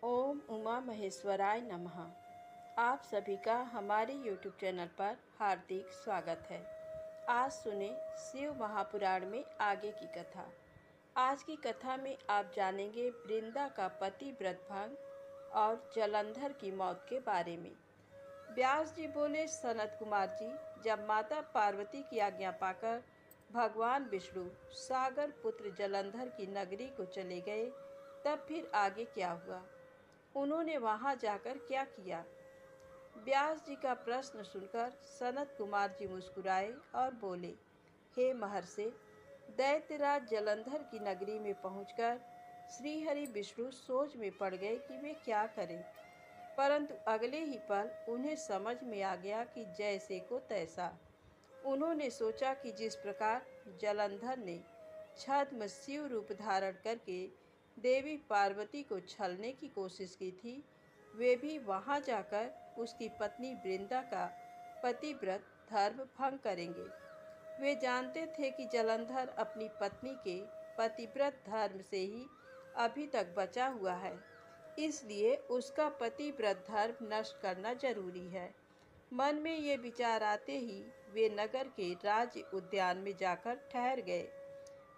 ओम उमा महेश्वराय नमः। आप सभी का हमारे YouTube चैनल पर हार्दिक स्वागत है। आज सुने शिव महापुराण में आगे की कथा। आज की कथा में आप जानेंगे वृंदा का पति व्रत भंग और जलंधर की मौत के बारे में। व्यास जी बोले, सनत कुमार जी, जब माता पार्वती की आज्ञा पाकर भगवान विष्णु सागर पुत्र जलंधर की नगरी को चले गए, तब फिर आगे क्या हुआ? उन्होंने वहां जाकर क्या किया? व्यास जी का प्रश्न सुनकर सनत कुमार जी मुस्कुराए और बोले, हे महर्षि, दैत्यराज जलंधर की नगरी में पहुंचकर श्रीहरि विष्णु सोच में पड़ गए कि वे क्या करें। परंतु अगले ही पल उन्हें समझ में आ गया कि जैसे को तैसा। उन्होंने सोचा कि जिस प्रकार जलंधर ने छद्म शिव रूप धारण करके देवी पार्वती को छलने की कोशिश की थी, वे भी वहां जाकर उसकी पत्नी वृंदा का पतिव्रत धर्म भंग करेंगे। वे जानते थे कि जलंधर अपनी पत्नी के पतिव्रत धर्म से ही अभी तक बचा हुआ है, इसलिए उसका पतिव्रत धर्म नष्ट करना जरूरी है। मन में ये विचार आते ही वे नगर के राज्य उद्यान में जाकर ठहर गए।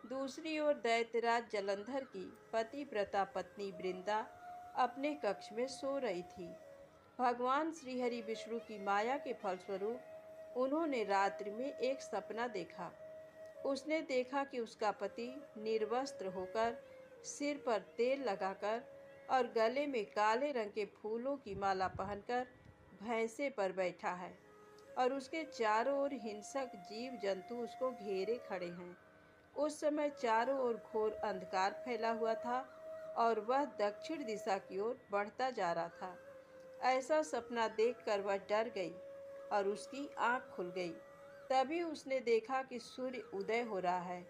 दूसरी ओर दैत्यराज जलंधर की पतिव्रता पत्नी वृंदा अपने कक्ष में सो रही थी। भगवान श्रीहरि विष्णु की माया के फलस्वरूप उन्होंने रात्रि में एक सपना देखा। उसने देखा कि उसका पति निर्वस्त्र होकर, सिर पर तेल लगाकर और गले में काले रंग के फूलों की माला पहनकर भैंसे पर बैठा है और उसके चारों ओर हिंसक जीव जंतु उसको घेरे खड़े हैं। उस समय चारों ओर घोर अंधकार फैला हुआ था और वह दक्षिण दिशा की ओर बढ़ता जा रहा था। ऐसा सपना देखकर वह डर गई और उसकी आंख खुल गई। तभी उसने देखा कि सूर्य उदय हो रहा है,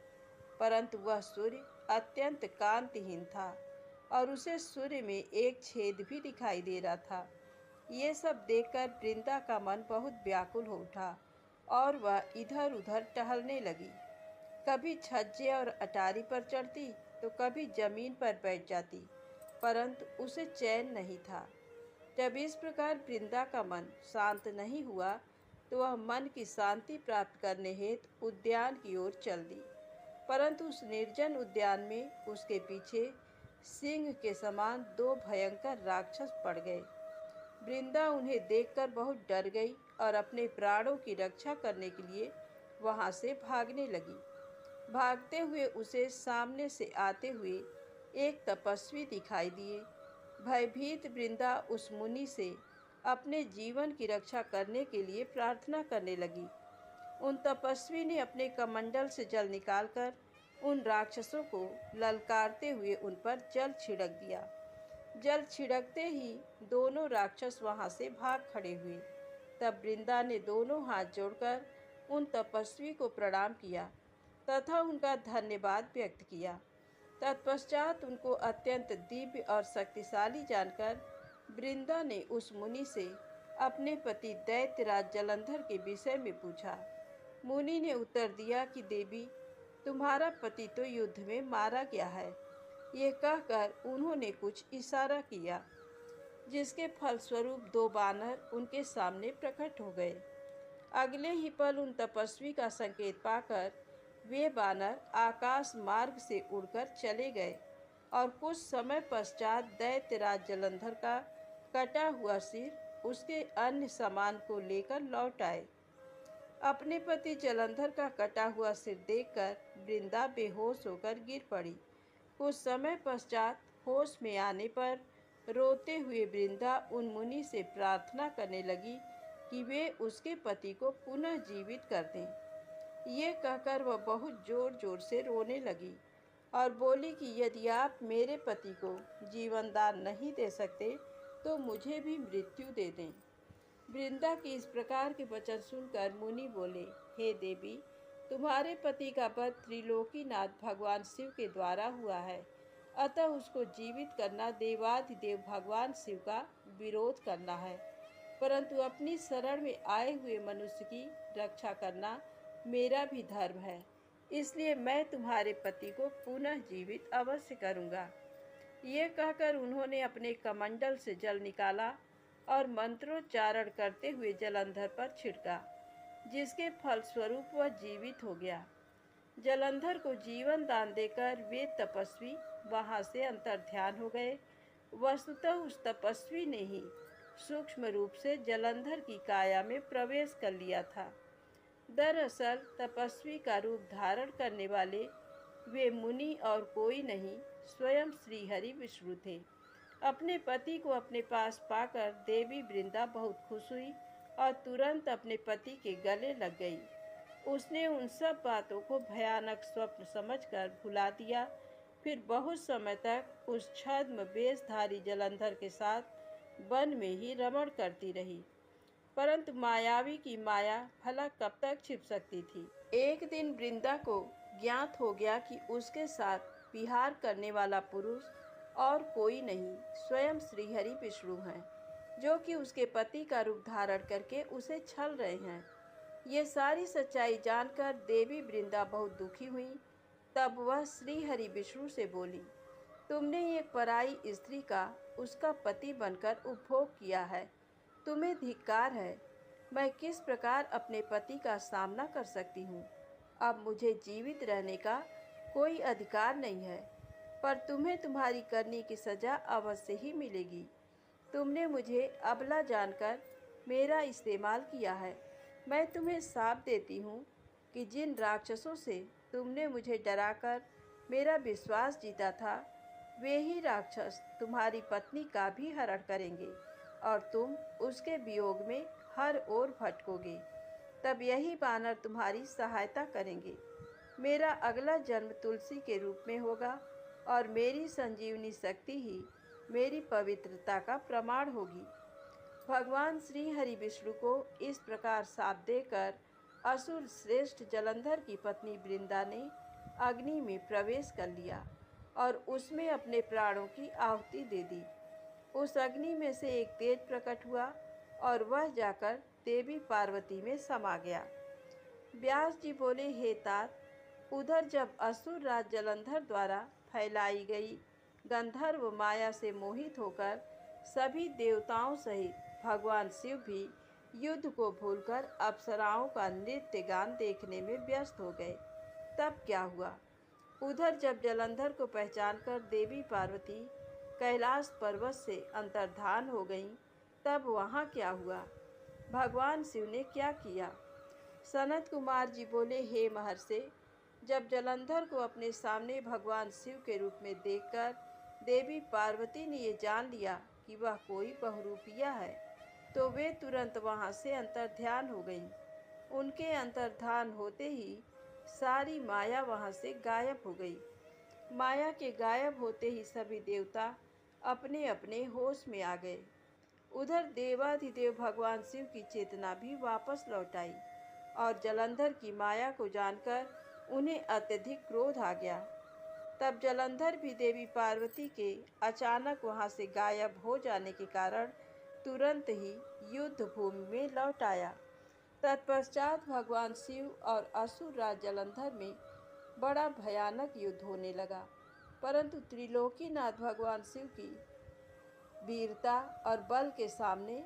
परंतु वह सूर्य अत्यंत कांतिहीन था और उसे सूर्य में एक छेद भी दिखाई दे रहा था। ये सब देखकर वृंदा का मन बहुत व्याकुल हो उठा और वह इधर उधर टहलने लगी। कभी छज्जे और अटारी पर चढ़ती तो कभी जमीन पर बैठ जाती, परंतु उसे चैन नहीं था। जब इस प्रकार वृंदा का मन शांत नहीं हुआ तो वह मन की शांति प्राप्त करने हेतु उद्यान की ओर चल दी। परंतु उस निर्जन उद्यान में उसके पीछे सिंह के समान दो भयंकर राक्षस पड़ गए। वृंदा उन्हें देखकर बहुत डर गई और अपने प्राणों की रक्षा करने के लिए वहां से भागने लगी। भागते हुए उसे सामने से आते हुए एक तपस्वी दिखाई दिए। भयभीत वृंदा उस मुनि से अपने जीवन की रक्षा करने के लिए प्रार्थना करने लगी। उन तपस्वी ने अपने कमंडल से जल निकालकर उन राक्षसों को ललकारते हुए उन पर जल छिड़क दिया। जल छिड़कते ही दोनों राक्षस वहां से भाग खड़े हुए। तब वृंदा ने दोनों हाथ जोड़कर उन तपस्वी को प्रणाम किया तथा उनका धन्यवाद व्यक्त किया। तत्पश्चात उनको अत्यंत दिव्य और शक्तिशाली जानकर वृंदा ने उस मुनि से अपने पति दैत्यराज जलंधर के विषय में पूछा। मुनि ने उत्तर दिया कि देवी, तुम्हारा पति तो युद्ध में मारा गया है। ये कहकर उन्होंने कुछ इशारा किया, जिसके फलस्वरूप दो बानर उनके सामने प्रकट हो गए। अगले ही पल उन तपस्वी का संकेत पाकर वे बानर आकाश मार्ग से उड़कर चले गए और कुछ समय पश्चात दैत्यराज जलंधर का कटा हुआ सिर उसके अन्य सामान को लेकर लौट आए। अपने पति जलंधर का कटा हुआ सिर देखकर वृंदा बेहोश होकर गिर पड़ी। कुछ समय पश्चात होश में आने पर रोते हुए वृंदा उन मुनि से प्रार्थना करने लगी कि वे उसके पति को पुनः जीवित कर दें। ये कहकर वह बहुत जोर जोर से रोने लगी और बोली कि यदि आप मेरे पति को जीवन दान नहीं दे सकते तो मुझे भी मृत्यु दे दें। वृंदा की इस प्रकार के वचन सुनकर मुनि बोले, हे देवी, तुम्हारे पति का वध त्रिलोकीनाथ भगवान शिव के द्वारा हुआ है, अतः उसको जीवित करना देवाधिदेव भगवान शिव का विरोध करना है, परंतु अपनी शरण में आए हुए मनुष्य की रक्षा करना मेरा भी धर्म है। इसलिए मैं तुम्हारे पति को पुनः जीवित अवश्य करूँगा। ये कहकर उन्होंने अपने कमंडल से जल निकाला और मंत्रोच्चारण करते हुए जलंधर पर छिड़का, जिसके फलस्वरूप वह जीवित हो गया। जलंधर को जीवन दान देकर वे तपस्वी वहां से अंतर्ध्यान हो गए। वस्तुतः उस तपस्वी ने ही सूक्ष्म रूप से जलंधर की काया में प्रवेश कर लिया था। दरअसल तपस्वी का रूप धारण करने वाले वे मुनि और कोई नहीं, स्वयं श्रीहरि विष्णु थे। अपने पति को अपने पास पाकर देवी वृंदा बहुत खुश हुई और तुरंत अपने पति के गले लग गई। उसने उन सब बातों को भयानक स्वप्न समझकर भुला दिया। फिर बहुत समय तक उस छद्म वेशधारी जलंधर के साथ वन में ही रमण करती रही। परंतु मायावी की माया भला कब तक छिप सकती थी। एक दिन वृंदा को ज्ञात हो गया कि उसके साथ विहार करने वाला पुरुष और कोई नहीं, स्वयं श्रीहरि विष्णु हैं, जो कि उसके पति का रूप धारण करके उसे छल रहे हैं। ये सारी सच्चाई जानकर देवी वृंदा बहुत दुखी हुई। तब वह श्रीहरि विष्णु से बोली, तुमने एक पराई स्त्री का उसका पति बनकर उपभोग किया है, तुम्हें धिक्कार है। मैं किस प्रकार अपने पति का सामना कर सकती हूँ। अब मुझे जीवित रहने का कोई अधिकार नहीं है, पर तुम्हें तुम्हारी करनी की सजा अवश्य ही मिलेगी। तुमने मुझे अबला जानकर मेरा इस्तेमाल किया है। मैं तुम्हें शाप देती हूँ कि जिन राक्षसों से तुमने मुझे डराकर मेरा विश्वास जीता था, वे ही राक्षस तुम्हारी पत्नी का भी हरण करेंगे और तुम उसके वियोग में हर ओर भटकोगे। तब यही बानर तुम्हारी सहायता करेंगे। मेरा अगला जन्म तुलसी के रूप में होगा और मेरी संजीवनी शक्ति ही मेरी पवित्रता का प्रमाण होगी। भगवान श्री हरि विष्णु को इस प्रकार शाप देकर असुर श्रेष्ठ जलंधर की पत्नी वृंदा ने अग्नि में प्रवेश कर लिया और उसमें अपने प्राणों की आहुति दे दी। उस अग्नि में से एक तेज प्रकट हुआ और वह जाकर देवी पार्वती में समा गया। व्यास जी बोले, हे तात, उधर जब असुर राज जलंधर द्वारा फैलाई गई गंधर्व माया से मोहित होकर सभी देवताओं सहित भगवान शिव भी युद्ध को भूलकर अप्सराओं का नृत्य गान देखने में व्यस्त हो गए, तब क्या हुआ। उधर जब जलंधर को पहचानकर देवी पार्वती कैलाश पर्वत से अंतर्धान हो गईं, तब वहाँ क्या हुआ, भगवान शिव ने क्या किया। सनत कुमार जी बोले, हे महर्षि, जब जलंधर को अपने सामने भगवान शिव के रूप में देखकर देवी पार्वती ने ये जान लिया कि वह कोई बहुरूपिया है, तो वे तुरंत वहाँ से अंतर्ध्यान हो गईं। उनके अंतर्धान होते ही सारी माया वहाँ से गायब हो गई। माया के गायब होते ही सभी देवता अपने अपने होश में आ गए। उधर देवाधिदेव भगवान शिव की चेतना भी वापस लौट आई और जलंधर की माया को जानकर उन्हें अत्यधिक क्रोध आ गया। तब जलंधर भी देवी पार्वती के अचानक वहां से गायब हो जाने के कारण तुरंत ही युद्ध भूमि में लौट आया। तत्पश्चात भगवान शिव और असुर राज जलंधर में बड़ा भयानक युद्ध होने लगा, परंतु त्रिलोकीनाथ भगवान शिव की वीरता और बल के सामने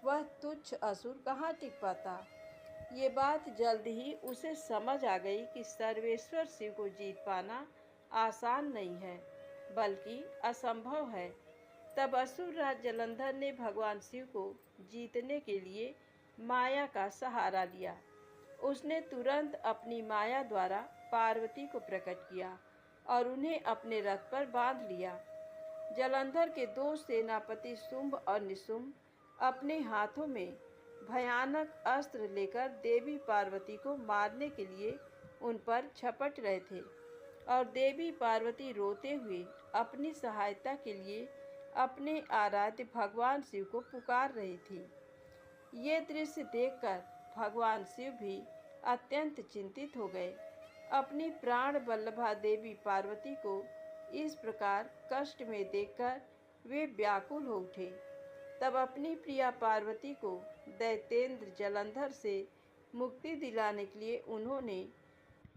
वह तुच्छ असुर कहाँ टिक पाता। ये बात जल्द ही उसे समझ आ गई कि सर्वेश्वर शिव को जीत पाना आसान नहीं है, बल्कि असंभव है। तब असुर राज जलंधर ने भगवान शिव को जीतने के लिए माया का सहारा लिया। उसने तुरंत अपनी माया द्वारा पार्वती को प्रकट किया और उन्हें अपने रथ पर बांध लिया। जलंधर के दो सेनापति शुंभ और निशुंभ अपने हाथों में भयानक अस्त्र लेकर देवी पार्वती को मारने के लिए उन पर झपट रहे थे और देवी पार्वती रोते हुए अपनी सहायता के लिए अपने आराध्य भगवान शिव को पुकार रही थी। ये दृश्य देखकर भगवान शिव भी अत्यंत चिंतित हो गए। अपनी प्राण वल्लभा देवी पार्वती को इस प्रकार कष्ट में देखकर वे व्याकुल हो उठे। तब अपनी प्रिया पार्वती को दैत्येंद्र जलंधर से मुक्ति दिलाने के लिए उन्होंने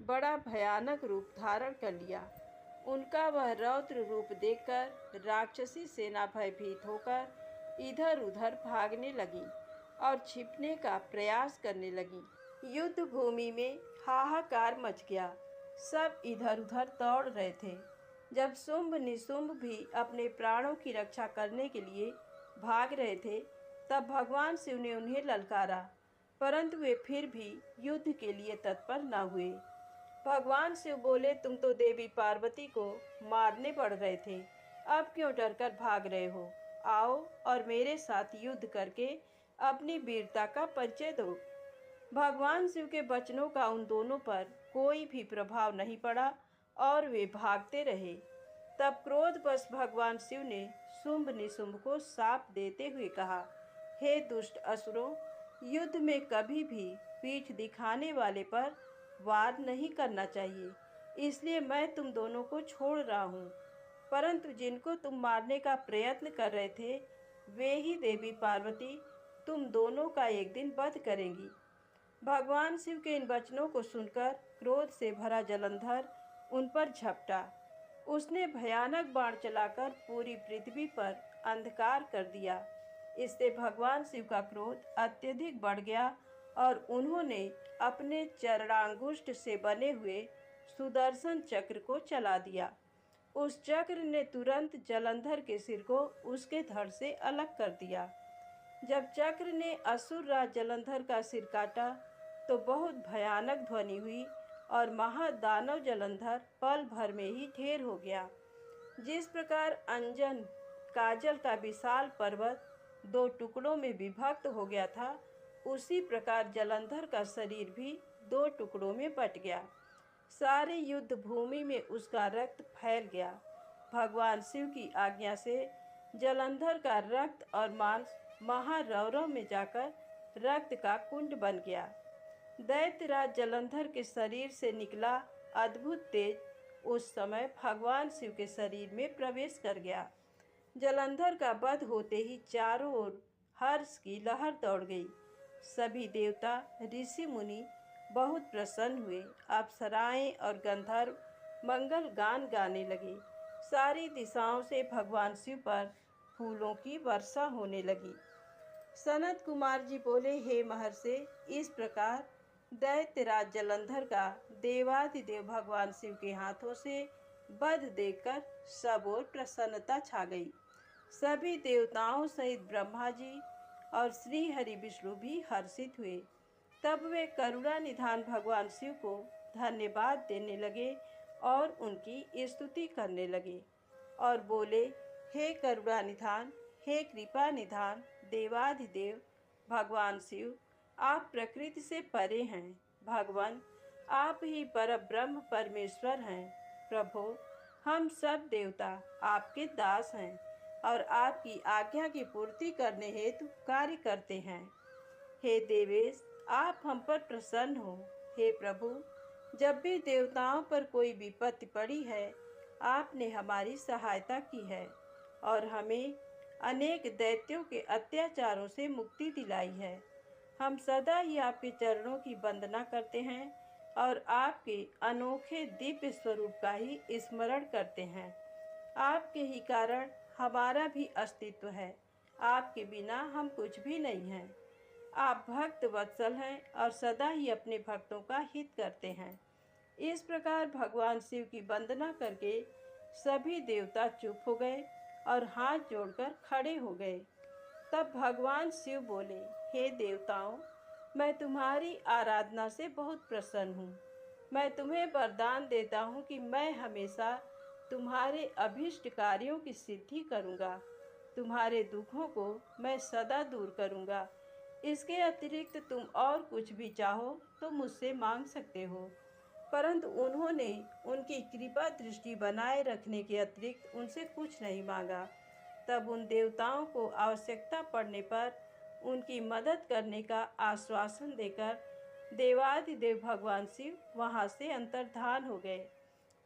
बड़ा भयानक रूप धारण कर लिया। उनका वह रौद्र रूप देखकर राक्षसी सेना भयभीत होकर इधर उधर भागने लगी और छिपने का प्रयास करने लगी। युद्ध भूमि में हाहाकार मच गया। सब इधर उधर दौड़ रहे थे। जब शुंभ निशुंभ भी अपने प्राणों की रक्षा करने के लिए भाग रहे थे, तब भगवान शिव ने उन्हें ललकारा, परंतु वे फिर भी युद्ध के लिए तत्पर न हुए। भगवान शिव बोले, तुम तो देवी पार्वती को मारने पड़ रहे थे, अब क्यों डरकर भाग रहे हो? आओ और मेरे साथ युद्ध करके अपनी वीरता का परिचय दो। भगवान शिव के वचनों का उन दोनों पर कोई भी प्रभाव नहीं पड़ा और वे भागते रहे। तब क्रोधवश भगवान शिव ने शुंभ निशुंभ को शाप देते हुए कहा, हे दुष्ट असुरों, युद्ध में कभी भी पीठ दिखाने वाले पर वार नहीं करना चाहिए, इसलिए मैं तुम दोनों को छोड़ रहा हूँ। परंतु जिनको तुम मारने का प्रयत्न कर रहे थे, वे ही देवी पार्वती तुम दोनों का एक दिन वध करेंगी। भगवान शिव के इन वचनों को सुनकर क्रोध से भरा जलंधर उन पर झपटा। उसने भयानक बाण चलाकर पूरी पृथ्वी पर अंधकार कर दिया। इससे भगवान शिव का क्रोध अत्यधिक बढ़ गया और उन्होंने अपने चरणांगुष्ठ से बने हुए सुदर्शन चक्र को चला दिया। उस चक्र ने तुरंत जलंधर के सिर को उसके धड़ से अलग कर दिया। जब चक्र ने असुर राज जलंधर का सिर काटा तो बहुत भयानक ध्वनि हुई और महादानव जलंधर पल भर में ही ढेर हो गया। जिस प्रकार अंजन काजल का विशाल पर्वत दो टुकड़ों में विभक्त हो गया था, उसी प्रकार जलंधर का शरीर भी दो टुकड़ों में बट गया। सारे युद्ध भूमि में उसका रक्त फैल गया। भगवान शिव की आज्ञा से जलंधर का रक्त और मांस महारौरव में जाकर रक्त का कुंड बन गया। दैत्यराज जलंधर के शरीर से निकला अद्भुत तेज उस समय भगवान शिव के शरीर में प्रवेश कर गया। जलंधर का वध होते ही चारों ओर हर्ष की लहर दौड़ गई। सभी देवता ऋषि मुनि बहुत प्रसन्न हुए। अप्सराएं और गंधर्व मंगल गान गाने लगे। सारी दिशाओं से भगवान शिव पर फूलों की वर्षा होने लगी। सनत कुमार जी बोले, हे महर्षि, इस प्रकार दैत्यराज जलंधर का देवाधिदेव भगवान शिव के हाथों से वध देखकर सब ओर प्रसन्नता छा गई। सभी देवताओं सहित ब्रह्मा जी और श्री हरि विष्णु भी हर्षित हुए। तब वे करुणा निधान भगवान शिव को धन्यवाद देने लगे और उनकी स्तुति करने लगे और बोले, हे करुणा निधान, हे कृपा निधान देवाधिदेव भगवान शिव, आप प्रकृति से परे हैं। भगवान, आप ही परब्रह्म परमेश्वर हैं। प्रभु, हम सब देवता आपके दास हैं और आपकी आज्ञा की पूर्ति करने हेतु कार्य करते हैं। हे देवेश, आप हम पर प्रसन्न हो। हे प्रभु, जब भी देवताओं पर कोई विपत्ति पड़ी है, आपने हमारी सहायता की है और हमें अनेक दैत्यों के अत्याचारों से मुक्ति दिलाई है। हम सदा ही आपके चरणों की वंदना करते हैं और आपके अनोखे दिव्य स्वरूप का ही स्मरण करते हैं। आपके ही कारण हमारा भी अस्तित्व है। आपके बिना हम कुछ भी नहीं हैं। आप भक्त वत्सल हैं और सदा ही अपने भक्तों का हित करते हैं। इस प्रकार भगवान शिव की वंदना करके सभी देवता चुप हो गए और हाथ जोड़कर खड़े हो गए। तब भगवान शिव बोले, हे देवताओं, मैं तुम्हारी आराधना से बहुत प्रसन्न हूँ। मैं तुम्हें वरदान देता हूँ कि मैं हमेशा तुम्हारे अभीष्ट कार्यों की सिद्धि करूँगा। तुम्हारे दुखों को मैं सदा दूर करूँगा। इसके अतिरिक्त तुम और कुछ भी चाहो तो मुझसे मांग सकते हो। परंतु उन्होंने उनकी कृपा दृष्टि बनाए रखने के अतिरिक्त उनसे कुछ नहीं मांगा। तब उन देवताओं को आवश्यकता पड़ने पर उनकी मदद करने का आश्वासन देकर देवाधिदेव भगवान शिव वहां से अंतर्धान हो गए।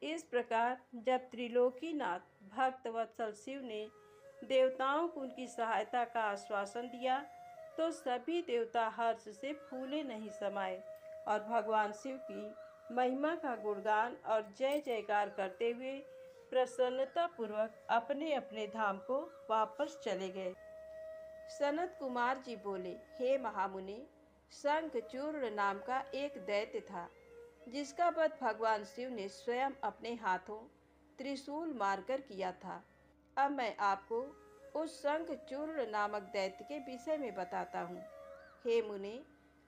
इस प्रकार जब त्रिलोकीनाथ भक्तवत्सल शिव ने देवताओं को उनकी सहायता का आश्वासन दिया तो सभी देवता हर्ष से फूले नहीं समाये और भगवान शिव की महिमा का गुणगान और जय जयकार करते हुए प्रसन्नतापूर्वक अपने अपने धाम को वापस चले गए। सनत कुमार जी बोले, हे महामुनि, शंखचूर्ण नाम का एक दैत्य था जिसका वध भगवान शिव ने स्वयं अपने हाथों त्रिशूल मारकर किया था। अब मैं आपको उस शंखचूर्ण नामक दैत्य के विषय में बताता हूँ। हे मुने,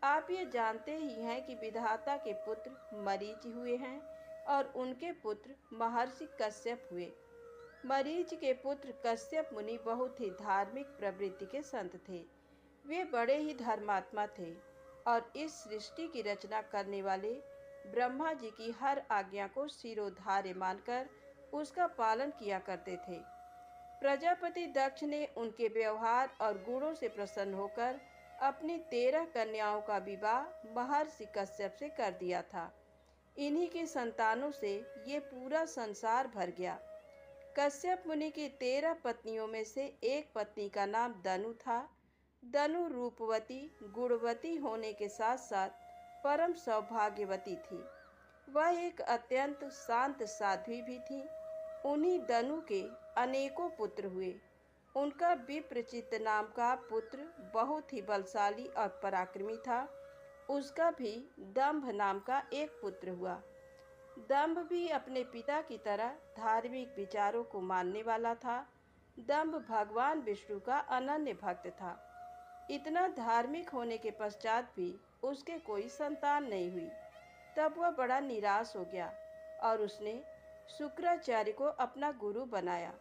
आप ये जानते ही हैं कि विधाता के पुत्र मरीच हुए हैं और उनके पुत्र महर्षि कश्यप हुए। मरीच के पुत्र कश्यप मुनि बहुत ही धार्मिक प्रवृत्ति के संत थे। वे बड़े ही धर्मात्मा थे और इस सृष्टि की रचना करने वाले ब्रह्मा जी की हर आज्ञा को शिरोधार्य मानकर उसका पालन किया करते थे। प्रजापति दक्ष ने उनके व्यवहार और गुणों से प्रसन्न होकर अपनी 13 कन्याओं का विवाह महर्षि कश्यप से कर दिया था। इन्हीं की संतानों से ये पूरा संसार भर गया। कश्यप मुनि की 13 पत्नियों में से एक पत्नी का नाम दनु था। दनु रूपवती, गुणवती होने के साथ साथ परम सौभाग्यवती थी। वह एक अत्यंत शांत साध्वी भी थी। उन्हीं दनु के अनेकों पुत्र हुए। उनका विप्रचित नाम का पुत्र बहुत ही बलशाली और पराक्रमी था। उसका भी दंभ नाम का एक पुत्र हुआ। दंभ भी अपने पिता की तरह धार्मिक विचारों को मानने वाला था। दंभ भगवान विष्णु का अनन्य भक्त था। इतना धार्मिक होने के पश्चात भी उसके कोई संतान नहीं हुई। तब वह बड़ा निराश हो गया और उसने शुक्राचार्य को अपना गुरु बनाया।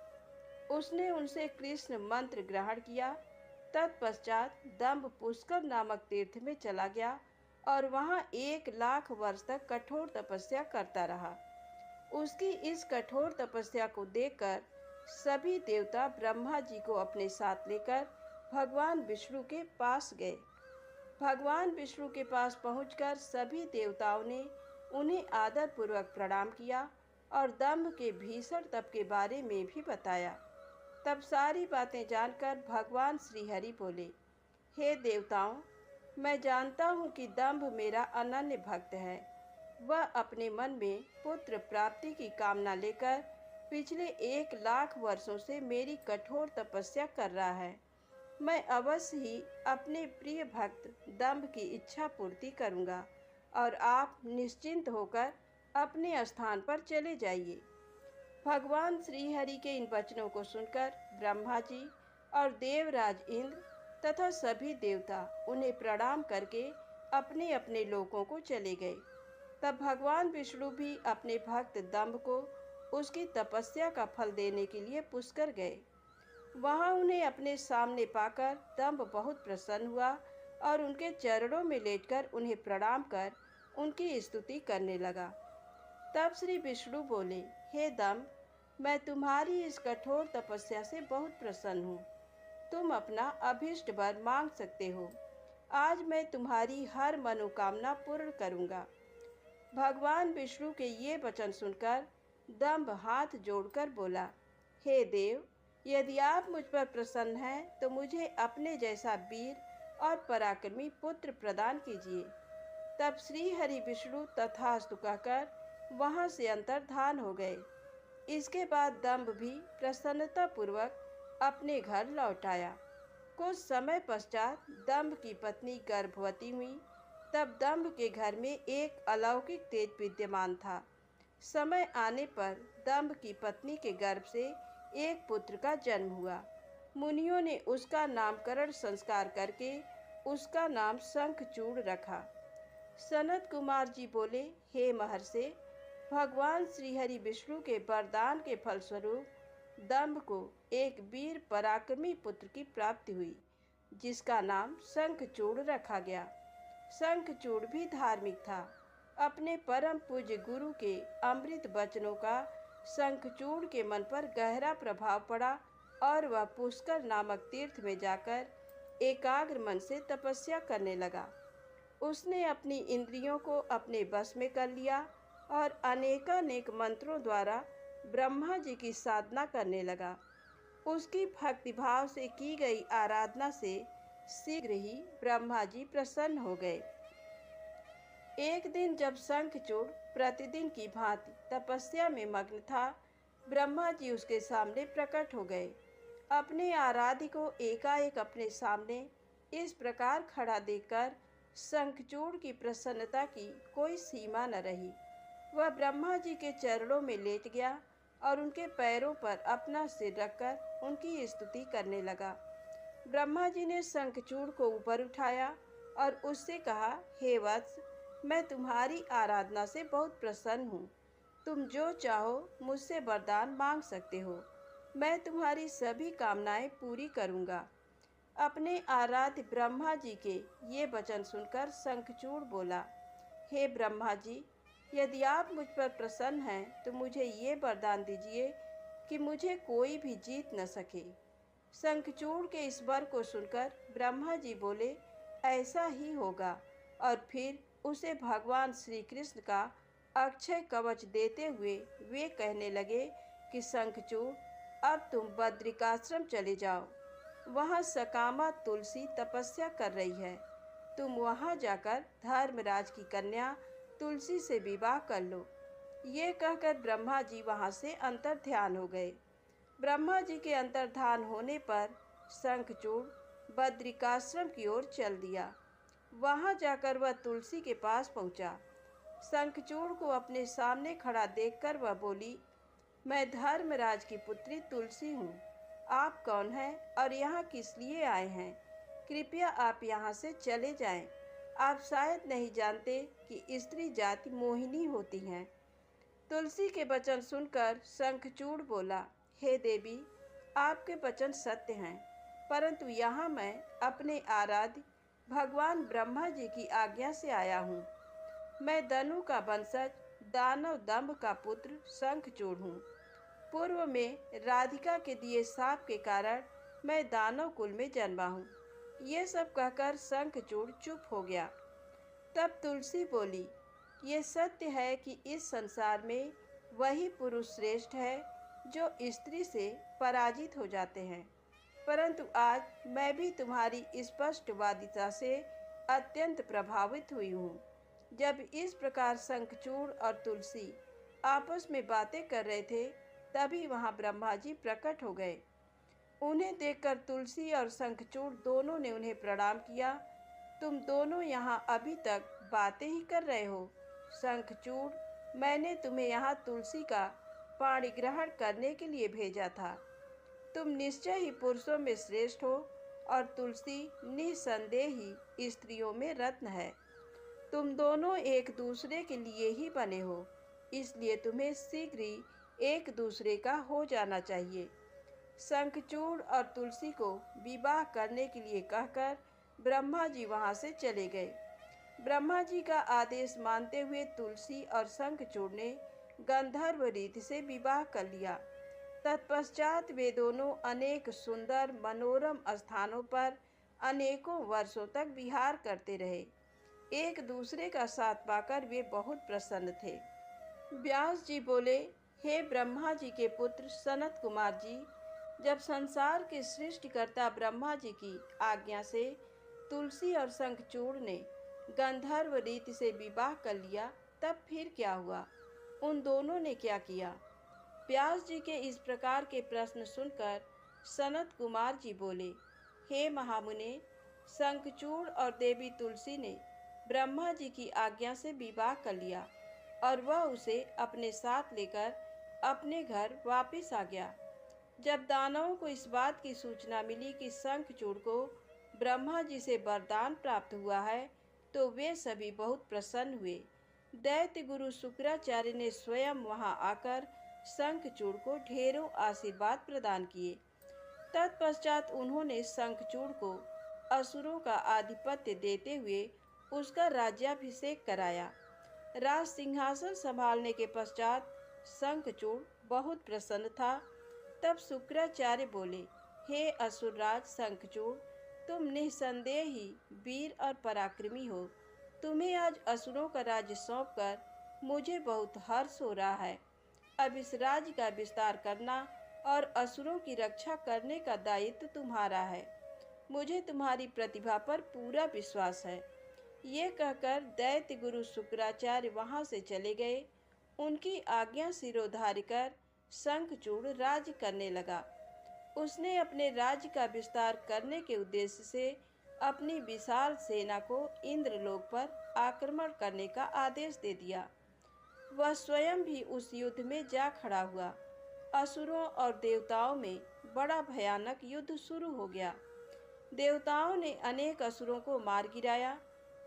उसने उनसे कृष्ण मंत्र ग्रहण किया। तत्पश्चात दंभ पुष्कर नामक तीर्थ में चला गया और वहाँ 1 लाख वर्ष तक कठोर तपस्या करता रहा। उसकी इस कठोर तपस्या को देखकर सभी देवता ब्रह्मा जी को अपने साथ लेकर भगवान विष्णु के पास गए। भगवान विष्णु के पहुंचकर पहुंचकर सभी देवताओं ने उन्हें आदरपूर्वक प्रणाम किया और दंभ के भीषण तप के बारे में भी बताया। तब सारी बातें जानकर भगवान श्रीहरि बोले, हे देवताओं, मैं जानता हूँ कि दंभ मेरा अनन्य भक्त है। वह अपने मन में पुत्र प्राप्ति की कामना लेकर पिछले 1 लाख वर्षों से मेरी कठोर तपस्या कर रहा है। मैं अवश्य ही अपने प्रिय भक्त दंभ की इच्छा पूर्ति करूँगा और आप निश्चिंत होकर अपने स्थान पर चले जाइए। भगवान श्रीहरि के इन वचनों को सुनकर ब्रह्मा जी और देवराज इंद्र तथा सभी देवता उन्हें प्रणाम करके अपने अपने लोकों को चले गए। तब भगवान विष्णु भी अपने भक्त दंभ को उसकी तपस्या का फल देने के लिए पुष्कर गए। वहां उन्हें अपने सामने पाकर दंभ बहुत प्रसन्न हुआ और उनके चरणों में लेटकर उन्हें प्रणाम कर उनकी स्तुति करने लगा। तब श्री विष्णु बोले, हे दंभ, मैं तुम्हारी इस कठोर तपस्या से बहुत प्रसन्न हूँ। तुम अपना अभीष्ट वर मांग सकते हो। आज मैं तुम्हारी हर मनोकामना पूर्ण करूँगा। भगवान विष्णु के ये वचन सुनकर दंभ हाथ जोड़कर बोला, हे देव, यदि आप मुझ पर प्रसन्न हैं तो मुझे अपने जैसा वीर और पराक्रमी पुत्र प्रदान कीजिए। तब श्री हरि विष्णु तथास्तु कहकर वहां से अंतर्धान हो गए। इसके बाद दंभ भी प्रसन्नतापूर्वक अपने घर लौट आया। कुछ समय पश्चात दंभ की पत्नी गर्भवती हुई। तब दंभ के घर में एक अलौकिक तेज विद्यमान था। समय आने पर दंभ की पत्नी के गर्भ से एक पुत्र का जन्म हुआ। मुनियों ने उसका नामकरण संस्कार करके उसका नाम शंखचूड़ रखा। सनत कुमार जी बोले, हे महर्षि, भगवान श्रीहरि विष्णु के वरदान के फलस्वरूप दंभ को एक वीर पराक्रमी पुत्र की प्राप्ति हुई, जिसका नाम शंखचूड़ रखा गया। शंखचूड़ भी धार्मिक था। अपने परम पूज्य गुरु के अमृत वचनों का शंखचूड़ के मन पर गहरा प्रभाव पड़ा और वह पुष्कर नामक तीर्थ में जाकर एकाग्र मन से तपस्या करने लगा। उसने अपनी इंद्रियों को अपने वश में कर लिया और अनेकानेक मंत्रों द्वारा ब्रह्मा जी की साधना करने लगा। उसकी भक्तिभाव से की गई आराधना से शीघ्र ही ब्रह्मा जी प्रसन्न हो गए। एक दिन जब शंखचूड़ प्रतिदिन की भांति तपस्या में मग्न था, ब्रह्मा जी उसके सामने प्रकट हो गए। अपने आराध्य को एकाएक अपने सामने इस प्रकार खड़ा देखकर शंखचूड़ की प्रसन्नता की कोई सीमा न रही। वह ब्रह्मा जी के चरणों में लेट गया और उनके पैरों पर अपना सिर रखकर उनकी स्तुति करने लगा। ब्रह्मा जी ने शंखचूड़ को ऊपर उठाया और उससे कहा, हे वत्स, मैं तुम्हारी आराधना से बहुत प्रसन्न हूँ। तुम जो चाहो मुझसे वरदान मांग सकते हो। मैं तुम्हारी सभी कामनाएं पूरी करूँगा। अपने आराध्य ब्रह्मा जी के ये वचन सुनकर शंखचूड़ बोला, हे ब्रह्मा जी, यदि आप मुझ पर प्रसन्न हैं तो मुझे ये वरदान दीजिए कि मुझे कोई भी जीत न सके। शंखचूड़ के इस वर को सुनकर ब्रह्मा जी बोले, ऐसा ही होगा। और फिर उसे भगवान श्री कृष्ण का अक्षय कवच देते हुए वे कहने लगे कि शंखचूड़, अब तुम बद्रिकाश्रम चले जाओ। वहाँ सकामा तुलसी तपस्या कर रही है। तुम वहाँ जाकर धर्मराज की कन्या तुलसी से विवाह कर लो। ये कहकर ब्रह्मा जी वहाँ से अंतर्ध्यान हो गए। ब्रह्मा जी के अंतर्धान होने पर शंखचूड़ बद्रिकाश्रम की ओर चल दिया। वहां जाकर वह तुलसी के पास पहुंचा। शंखचूड़ को अपने सामने खड़ा देखकर वह बोली, मैं धर्मराज की पुत्री तुलसी हूँ। आप कौन हैं और यहाँ किस लिए आए हैं? कृपया आप यहाँ से चले जाएं। आप शायद नहीं जानते कि स्त्री जाति मोहिनी होती हैं। तुलसी के वचन सुनकर शंखचूड़ बोला, हे देवी, आपके वचन सत्य हैं, परंतु यहाँ मैं अपने आराध्य भगवान ब्रह्मा जी की आज्ञा से आया हूँ। मैं दनु का वंशज, दानव दंभ का पुत्र शंखचूड़ हूँ। पूर्व में राधिका के दिए शाप के कारण मैं दानव कुल में जन्मा हूँ। ये सब कहकर शंखचूड़ चुप हो गया। तब तुलसी बोली, ये सत्य है कि इस संसार में वही पुरुष श्रेष्ठ है जो स्त्री से पराजित हो जाते हैं, परंतु आज मैं भी तुम्हारी स्पष्टवादिता से अत्यंत प्रभावित हुई हूँ। जब इस प्रकार शंखचूड़ और तुलसी आपस में बातें कर रहे थे, तभी वहाँ ब्रह्मा जी प्रकट हो गए। उन्हें देखकर तुलसी और शंखचूड़ दोनों ने उन्हें प्रणाम किया। तुम दोनों यहाँ अभी तक बातें ही कर रहे हो। शंखचूड़, मैंने तुम्हें यहाँ तुलसी का पाणी ग्रहण करने के लिए भेजा था। तुम निश्चय ही पुरुषों में श्रेष्ठ हो और तुलसी निसंदेह ही स्त्रियों में रत्न है। तुम दोनों एक दूसरे के लिए ही बने हो, इसलिए तुम्हें शीघ्र ही एक दूसरे का हो जाना चाहिए। शंखचूड़ और तुलसी को विवाह करने के लिए कहकर ब्रह्मा जी वहाँ से चले गए। ब्रह्मा जी का आदेश मानते हुए तुलसी और शंखचूड़ ने गंधर्व रीति से विवाह कर लिया। तत्पश्चात वे दोनों अनेक सुंदर मनोरम स्थानों पर अनेकों वर्षों तक विहार करते रहे। एक दूसरे का साथ पाकर वे बहुत प्रसन्न थे। व्यास जी बोले, हे ब्रह्मा जी के पुत्र सनत कुमार जी, जब संसार के सृष्टिकर्ता ब्रह्मा जी की आज्ञा से तुलसी और शंखचूड़ ने गंधर्व रीति से विवाह कर लिया, तब फिर क्या हुआ? उन दोनों ने क्या किया? व्यास जी के इस प्रकार के प्रश्न सुनकर सनत कुमार जी बोले, हे महामुने, शंखचूड़ और देवी तुलसी ने ब्रह्मा जी की आज्ञा से विवाह कर लिया और वह उसे अपने साथ लेकर अपने घर वापस आ गया। जब दानवों को इस बात की सूचना मिली कि शंखचूड़ को ब्रह्मा जी से वरदान प्राप्त हुआ है, तो वे सभी बहुत प्रसन्न हुए। दैत्य गुरु शुक्राचार्य ने स्वयं वहां आकर शंखचूड़ को ढेरों आशीर्वाद प्रदान किए। तत्पश्चात उन्होंने शंखचूड़ को असुरों का आधिपत्य देते हुए उसका राज्याभिषेक कराया। राज सिंहासन संभालने के पश्चात शंखचूड़ बहुत प्रसन्न था। तब शुक्राचार्य बोले, हे असुरराज शंखचूड़, तुम निसंदेह ही वीर और पराक्रमी हो। तुम्हें आज असुरों का राज्य सौंपकर मुझे बहुत हर्ष हो रहा है। अब इस राज्य का विस्तार करना और असुरों की रक्षा करने का दायित्व तुम्हारा है। मुझे तुम्हारी प्रतिभा पर पूरा विश्वास है। ये कहकर दैत्य गुरु शुक्राचार्य वहाँ से चले गए। उनकी आज्ञा सिरोधार्य कर शंखचूड़ राज्य करने लगा। उसने अपने राज्य का विस्तार करने के उद्देश्य से अपनी विशाल सेना को इंद्रलोक पर आक्रमण करने का आदेश दे दिया। वह स्वयं भी उस युद्ध में जा खड़ा हुआ। असुरों और देवताओं में बड़ा भयानक युद्ध शुरू हो गया। देवताओं ने अनेक असुरों को मार गिराया,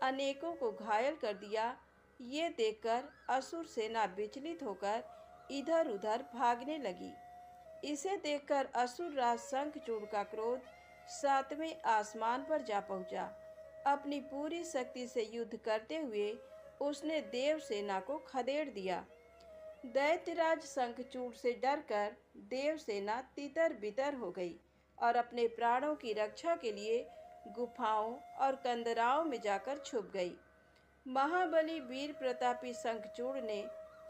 अनेकों को घायल कर दिया। ये देखकर असुर सेना विचलित होकर इधर उधर भागने लगी। इसे देखकर असुर राज शंखचूड़ का क्रोध सातवें आसमान पर जा पहुंचा। अपनी पूरी शक्ति से युद्ध करते हुए उसने देव सेना को खदेड़ दिया। दैत्यराज शंखचूड़ से डरकर देव सेना तितर बितर हो गई और अपने प्राणों की रक्षा के लिए गुफाओं और कंदराओं में जाकर छुप गई। महाबली वीर प्रतापी शंखचूड़ ने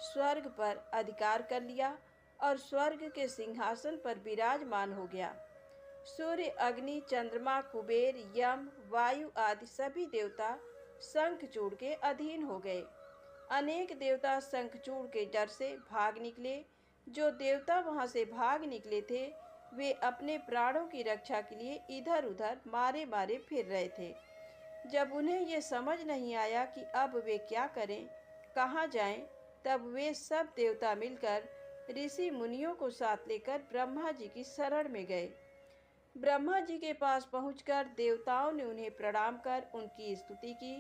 स्वर्ग पर अधिकार कर लिया और स्वर्ग के सिंहासन पर विराजमान हो गया। सूर्य, अग्नि, चंद्रमा, कुबेर, यम, वायु आदि सभी देवता शंखचूड़ के अधीन हो गए। अनेक देवता शंखचूड़ के डर से भाग निकले। जो देवता वहां से भाग निकले थे वे अपने प्राणों की रक्षा के लिए इधर उधर मारे मारे फिर रहे थे। जब उन्हें ये समझ नहीं आया कि अब वे क्या करें, कहाँ जाएं, तब वे सब देवता मिलकर ऋषि मुनियों को साथ लेकर ब्रह्मा जी की शरण में गए। ब्रह्मा जी के पास पहुंचकर देवताओं ने उन्हें प्रणाम कर उनकी स्तुति की।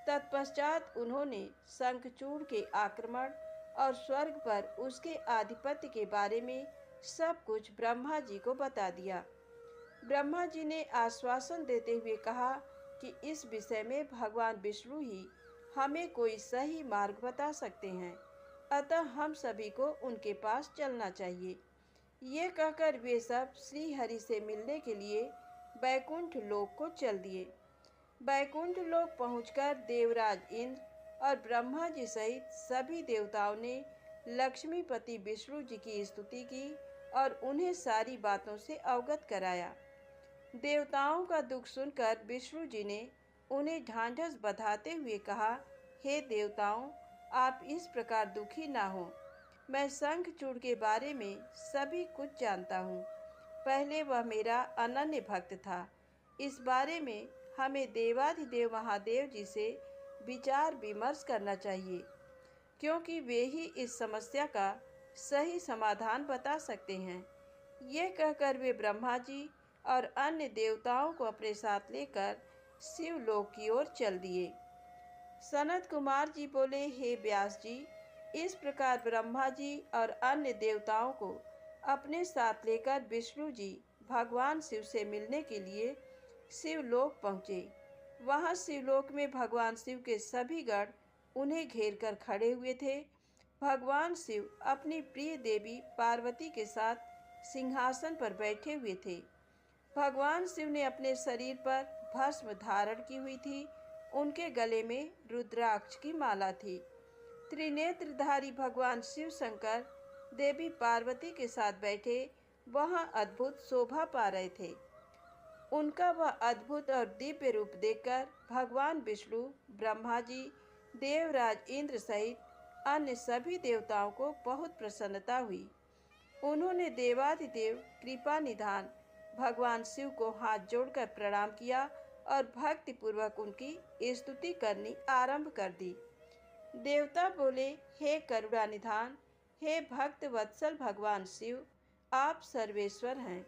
तत्पश्चात उन्होंने शंखचूड़ के आक्रमण और स्वर्ग पर उसके आधिपत्य के बारे में सब कुछ ब्रह्मा जी को बता दिया। ब्रह्मा जी ने आश्वासन देते हुए कहा कि इस विषय में भगवान विष्णु ही हमें कोई सही मार्ग बता सकते हैं, अतः हम सभी को उनके पास चलना चाहिए। ये कहकर वे सब श्री हरि से मिलने के लिए बैकुंठ लोक को चल दिए। बैकुंठ लोक पहुंचकर देवराज इंद्र और ब्रह्मा जी सहित सभी देवताओं ने लक्ष्मीपति विष्णु जी की स्तुति की और उन्हें सारी बातों से अवगत कराया। देवताओं का दुख सुनकर विष्णु जी ने उन्हें ढांढस बंधाते हुए कहा, हे देवताओं, आप इस प्रकार दुखी ना हो। मैं शंखचूड़ के बारे में सभी कुछ जानता हूँ। पहले वह मेरा अनन्य भक्त था। इस बारे में हमें देवाधिदेव महादेव जी से विचार विमर्श करना चाहिए, क्योंकि वे ही इस समस्या का सही समाधान बता सकते हैं। ये कहकर वे ब्रह्मा जी और अन्य देवताओं को अपने साथ लेकर शिवलोक की ओर चल दिए। सनत कुमार जी बोले, हे व्यास जी, इस प्रकार ब्रह्मा जी और अन्य देवताओं को अपने साथ लेकर विष्णु जी भगवान शिव से मिलने के लिए शिवलोक पहुँचे। वहाँ शिवलोक में भगवान शिव के सभी गण उन्हें घेर कर खड़े हुए थे। भगवान शिव अपनी प्रिय देवी पार्वती के साथ सिंहासन पर बैठे हुए थे। भगवान शिव ने अपने शरीर पर भस्म धारण की हुई थी। उनके गले में रुद्राक्ष की माला थी। त्रिनेत्रधारी भगवान शिव शंकर देवी पार्वती के साथ बैठे वहां अद्भुत शोभा पा रहे थे। उनका वह अद्भुत और दिव्य रूप देखकर भगवान विष्णु, ब्रह्मा जी, देवराज इंद्र सहित अन्य सभी देवताओं को बहुत प्रसन्नता हुई। उन्होंने देवाधिदेव कृपा निधान भगवान शिव को हाथ जोड़कर प्रणाम किया और भक्ति पूर्वक उनकी स्तुति करनी आरंभ कर दी। देवता बोले, हे करुणा निधान, हे भक्त वत्सल भगवान शिव, आप सर्वेश्वर हैं,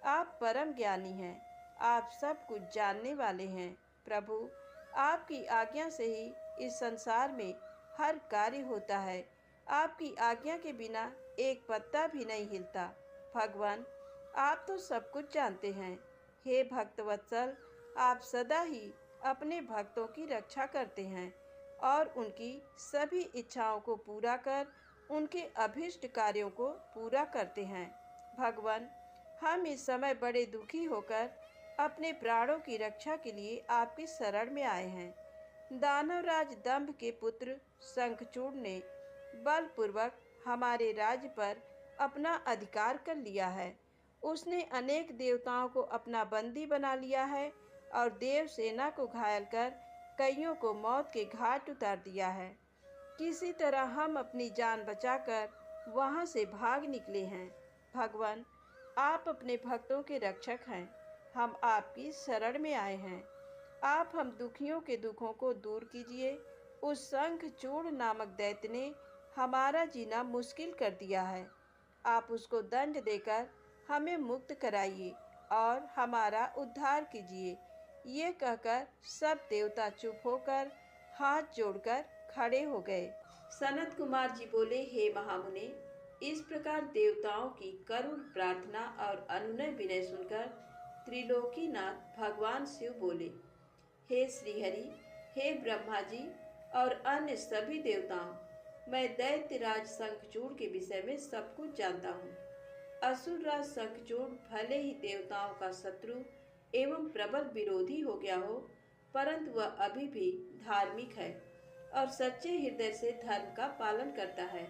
आप परम ज्ञानी हैं, आप सब कुछ जानने वाले हैं। प्रभु, आपकी आज्ञा से ही इस संसार में हर कार्य होता है। आपकी आज्ञा के बिना एक पत्ता भी नहीं हिलता। भगवान, आप तो सब कुछ जानते हैं। हे भक्त वत्सल, आप सदा ही अपने भक्तों की रक्षा करते हैं और उनकी सभी इच्छाओं को पूरा कर उनके अभीष्ट कार्यों को पूरा करते हैं। भगवान, हम इस समय बड़े दुखी होकर अपने प्राणों की रक्षा के लिए आपकी शरण में आए हैं। दानवराज दंभ के पुत्र शंखचूड़ ने बलपूर्वक हमारे राज्य पर अपना अधिकार कर लिया है। उसने अनेक देवताओं को अपना बंदी बना लिया है और देव सेना को घायल कर कईयों को मौत के घाट उतार दिया है। किसी तरह हम अपनी जान बचाकर वहाँ से भाग निकले हैं। भगवान, आप अपने भक्तों के रक्षक हैं। हम आपकी शरण में आए हैं। आप हम दुखियों के दुखों को दूर कीजिए। उस शंखचूड़ नामक दैत्य ने हमारा जीना मुश्किल कर दिया है। आप उसको दंड देकर हमें मुक्त कराइए और हमारा उद्धार कीजिए। ये कहकर सब देवता चुप होकर हाथ जोड़कर खड़े हो गए। सनत कुमार जी बोले, हे महामुने, इस प्रकार देवताओं की करुण प्रार्थना और अनुनय विनय सुनकर त्रिलोकीनाथ भगवान शिव बोले, हे श्रीहरि, हे ब्रह्मा जी और अन्य सभी देवताओं, मैं दैत्यराज शंखचूड़ के विषय में सब कुछ जानता हूँ। असुरराज शंखचूड़ भले ही देवताओं का शत्रु एवं प्रबल विरोधी हो गया हो, परंतु वह अभी भी धार्मिक है और सच्चे हृदय से धर्म का पालन करता है।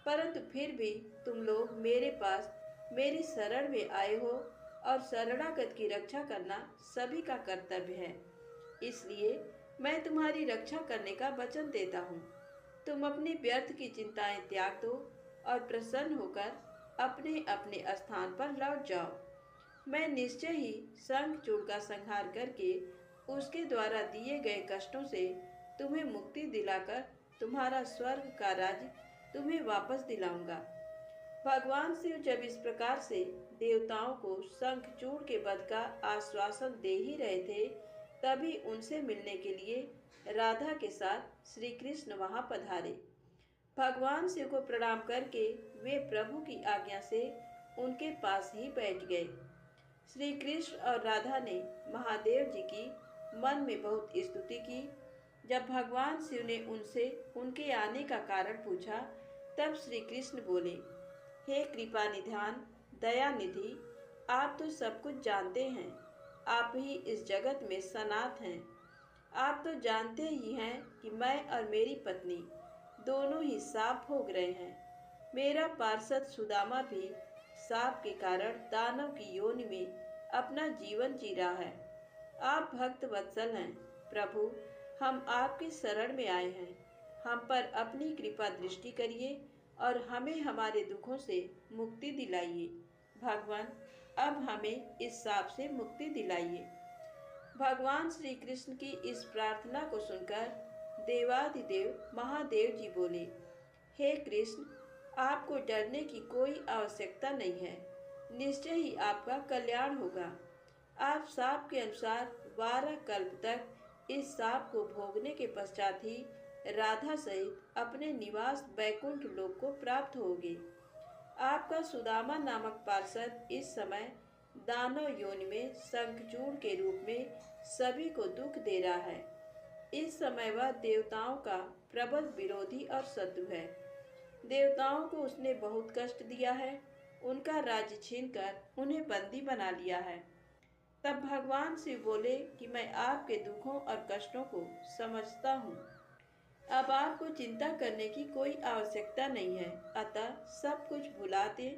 परंतु फिर भी तुम लोग मेरे पास मेरी शरण में आए हो और शरणागत की रक्षा करना सभी का कर्तव्य है। इसलिए मैं तुम्हारी रक्षा करने का वचन देता हूँ। तुम अपनी व्यर्थ की चिंताएं त्याग दो और प्रसन्न होकर अपने अपने स्थान पर लौट जाओ। मैं निश्चय ही शंखचूड़ का संहार करके उसके द्वारा दिए गए कष्टों से तुम्हें मुक्ति दिलाकर तुम्हारा स्वर्ग का राज्य तुम्हें वापस दिलाऊंगा। भगवान शिव जब इस प्रकार से देवताओं को शंखचूड़ के वध का आश्वासन दे ही रहे थे, तभी उनसे मिलने के लिए राधा के साथ श्री कृष्ण वहां पधारे। भगवान शिव को प्रणाम करके वे प्रभु की आज्ञा से उनके पास ही बैठ गए। श्री कृष्ण और राधा ने महादेव जी की मन में बहुत स्तुति की। जब भगवान शिव ने उनसे उनके आने का कारण पूछा, तब श्री कृष्ण बोले, हे कृपा निधान, दया निधि, आप तो सब कुछ जानते हैं। आप ही इस जगत में सनाथ हैं। आप तो जानते ही हैं कि मैं और मेरी पत्नी दोनों ही साप भोग रहे हैं। मेरा पार्षद सुदामा भी साप के कारण दानव की योनि में अपना जीवन जी रहा है। आप भक्त वत्सल हैं। प्रभु, हम आपकी शरण में आए हैं। हम पर अपनी कृपा दृष्टि करिए और हमें हमारे दुखों से मुक्ति दिलाइए। भगवान, अब हमें इस शाप से मुक्ति दिलाइए। भगवान श्री कृष्ण की इस प्रार्थना को सुनकर देवाधिदेव महादेव जी बोले, हे कृष्ण, आपको डरने की कोई आवश्यकता नहीं है। निश्चय ही आपका कल्याण होगा। आप शाप के अनुसार 12 कल्प तक इस शाप को भोगने के पश्चात ही राधा सहित अपने निवास बैकुंठ लोक को प्राप्त होगे। आपका सुदामा नामक पार्षद इस समय दानव योनि में शंखचूड़ के रूप में सभी को दुख दे रहा है। इस समय वह देवताओं का प्रबल विरोधी और शत्रु है। देवताओं को उसने बहुत कष्ट दिया है। उनका राज्य छीनकर उन्हें बंदी बना लिया है। तब भगवान शिव बोले कि मैं आपके दुखों और कष्टों को समझता हूँ। अब आपको चिंता करने की कोई आवश्यकता नहीं है, अतः सब कुछ भुला दें।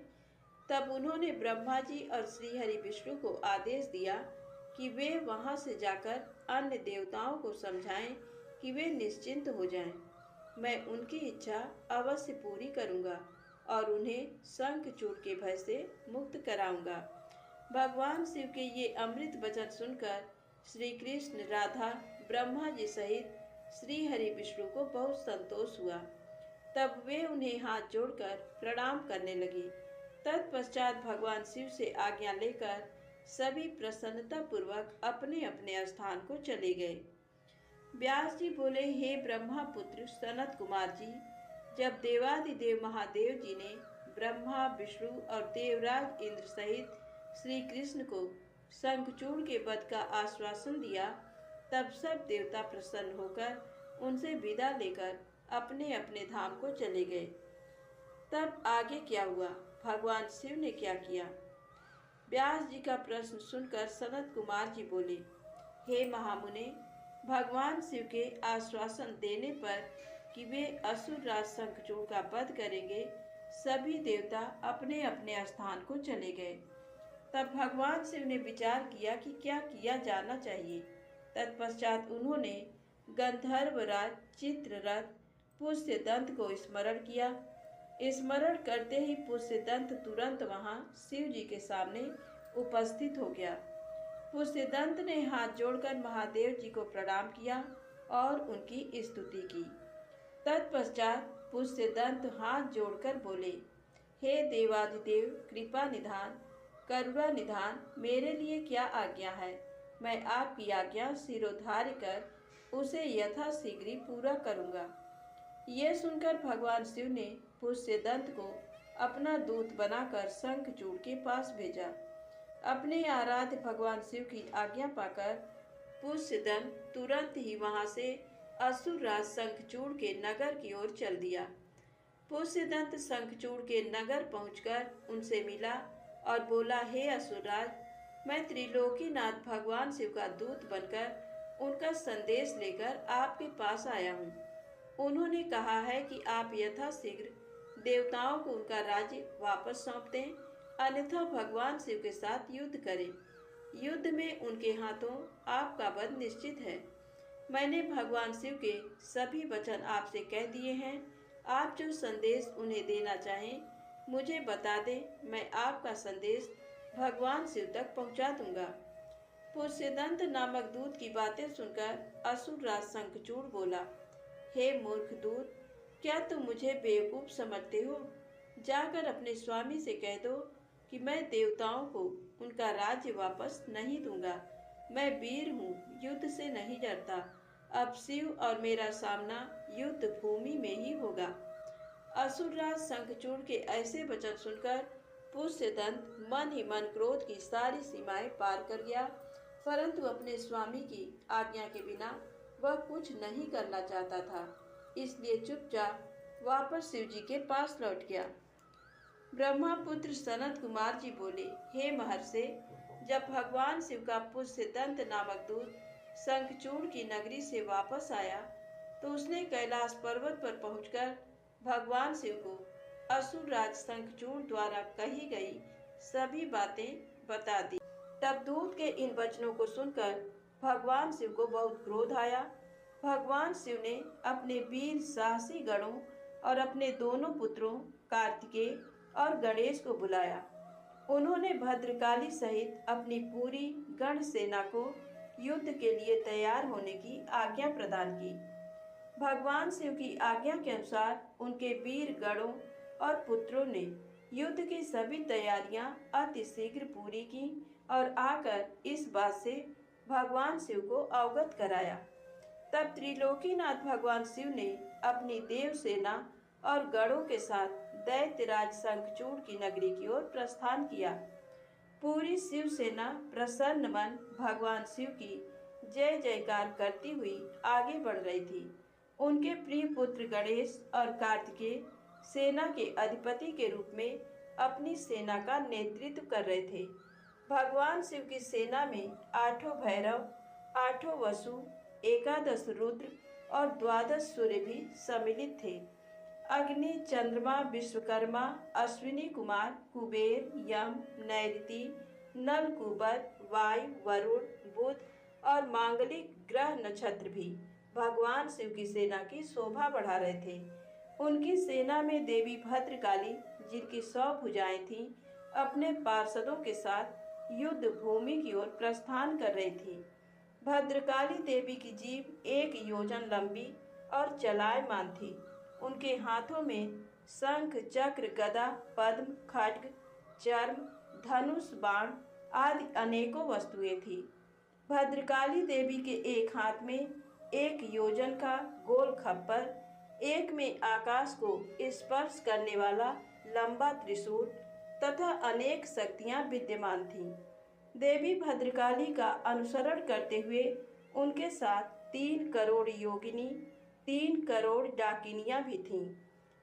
तब उन्होंने ब्रह्मा जी और श्री हरि विष्णु को आदेश दिया कि वे वहां से जाकर अन्य देवताओं को समझाएं कि वे निश्चिंत हो जाएं। मैं उनकी इच्छा अवश्य पूरी करूंगा और उन्हें शंखचूड़ के भय से मुक्त कराऊंगा। भगवान शिव के ये अमृत वचन सुनकर श्री कृष्ण, राधा, ब्रह्मा जी सहित श्री हरि विष्णु को बहुत संतोष हुआ। तब वे उन्हें हाथ जोड़कर प्रणाम करने लगे। तत्पश्चात भगवान शिव से आज्ञा लेकर सभी प्रसन्नता पूर्वक अपने अपने स्थान को चले गए। व्यास जी बोले, हे ब्रह्मा पुत्र सनत कुमार जी, जब देवादिदेव महादेव जी ने ब्रह्मा, विष्णु और देवराज इंद्र सहित श्री कृष्ण को शंखचूड़ के वध का आश्वासन दिया, तब सब देवता प्रसन्न होकर उनसे विदा लेकर अपने अपने धाम को चले गए। तब आगे क्या हुआ, भगवान शिव ने क्या किया? व्यास जी का प्रश्न सुनकर सनत कुमार जी बोले, हे महामुने, भगवान शिव के आश्वासन देने पर कि वे असुर राज शंखचूड़ का वध करेंगे, सभी देवता अपने अपने स्थान को चले गए। तब भगवान शिव ने विचार किया कि क्या किया जाना चाहिए। तत्पश्चात उन्होंने गंधर्वराज चित्ररथ पुष्यदंत को स्मरण किया स्मरण करते ही पुष्यदंत तुरंत वहां शिव जी के सामने उपस्थित हो गया। पुष्यदंत ने हाथ जोड़कर महादेव जी को प्रणाम किया और उनकी स्तुति की। तत्पश्चात पुष्यदंत हाथ जोड़कर बोले, हे देवाधिदेव, कृपा निधान, करुणा निधान, मेरे लिए क्या आज्ञा है? मैं आपकी आज्ञा शिरोधार्य कर उसे यथाशीघ्र पूरा करूंगा। यह सुनकर भगवान शिव ने पुष्यदंत को अपना दूत बनाकर शंखचूड़ के पास भेजा। अपने आराध्य भगवान शिव की आज्ञा पाकर पुष्यदंत तुरंत ही वहां से असुरराज शंखचूड़ के नगर की ओर चल दिया। पुष्यदंत शंखचूड़ के नगर पहुंचकर उनसे मिला और बोला, हे असुरराज, मैं त्रिलोकीनाथ भगवान शिव का दूत बनकर उनका संदेश लेकर आपके पास आया हूँ। उन्होंने कहा है कि आप यथाशीघ्र देवताओं को उनका राज्य वापस सौंप दें, अन्यथा भगवान शिव के साथ युद्ध करें। युद्ध में उनके हाथों आपका वध निश्चित है। मैंने भगवान शिव के सभी वचन आपसे कह दिए हैं। आप जो संदेश उन्हें देना चाहें मुझे बता दें, मैं आपका संदेश भगवान शिव तक पहुंचा दूंगा। पुष्यदंत नामक दूत की बातें सुनकर असुरराज शंखचूड़ बोला, हे मूर्ख दूत, क्या तुम मुझे बेवकूफ समझते हो? जाकर अपने स्वामी से कह दो कि मैं देवताओं को उनका राज्य वापस नहीं दूंगा। मैं वीर हूँ, युद्ध से नहीं डरता। अब शिव और मेरा सामना युद्ध भूमि में ही होगा। असुरराज शंखचूड़ के ऐसे वचन सुनकर पुष्यदंत मन ही मन क्रोध की सारी सीमाएं पार कर गया, परंतु अपने स्वामी की आज्ञा के बिना वह कुछ नहीं करना चाहता था, इसलिए चुपचाप वापस शिव जी के पास लौट गया। ब्रह्मापुत्र सनत कुमार जी बोले, हे महर्षि, जब भगवान शिव का पुष्यदंत नामक दूत शंखचूड़ की नगरी से वापस आया तो उसने कैलाश पर्वत पर पहुंचकर भगवान शिव को असुरराज शंखचूड़ द्वारा कही गई सभी बातें बता दी। तब दूत के इन वचनों को सुनकर भगवान शिव को बहुत क्रोध आया। भगवान शिव ने अपने वीर साहसी गणों और अपने दोनों पुत्रों कार्तिकेय और गणेश को बुलाया। उन्होंने भद्रकाली सहित अपनी पूरी गण सेना को युद्ध के लिए तैयार होने की आज्ञा प्रदान की। भगवान शिव की आज्ञा के अनुसार उनके वीर गणों और पुत्रों ने युद्ध की सभी तैयारियां अतिशीघ्र पूरी की और आकर इस बात से भगवान शिव को अवगत कराया। तब त्रिलोकीनाथ भगवान शिव ने अपनी देव सेना और गणों के साथ दैत्यराज शंखचूड़ की नगरी की ओर प्रस्थान किया। पूरी शिव सेना प्रसन्न मन भगवान शिव की जय जयकार करती हुई आगे बढ़ रही थी। उनके प्रिय पुत्र गणेश और कार्तिकेय सेना के अधिपति के रूप में अपनी सेना का नेतृत्व कर रहे थे। भगवान शिव की सेना में 8 भैरव, 8 वसु, 11 रुद्र और 12 सूर्य भी सम्मिलित थे। अग्नि, चंद्रमा, विश्वकर्मा, अश्विनी कुमार, कुबेर, यम, नैऋति, नल, कुबर, वायु, वरुण, बुध और मांगलिक ग्रह नक्षत्र भी भगवान शिव की सेना की शोभा बढ़ा रहे थे। उनकी सेना में देवी भद्रकाली, जिनकी 100 भुजाएं थीं, अपने पार्षदों के साथ युद्ध भूमि की ओर प्रस्थान कर रही थी। भद्रकाली देवी की जीभ 1 योजन लंबी और चलायमान थी। उनके हाथों में शंख, चक्र, गदा, पद्म, खड्ग, चर्म, धनुष, बाण आदि अनेकों वस्तुएं थी। भद्रकाली देवी के एक हाथ में 1 योजन का गोल खप्पर, एक में आकाश को स्पर्श करने वाला लंबा त्रिशूल तथा अनेक शक्तियां विद्यमान थीं। देवी भद्रकाली का अनुसरण करते हुए उनके साथ 3 करोड़ योगिनी, 3 करोड़ डाकिनियां भी थीं,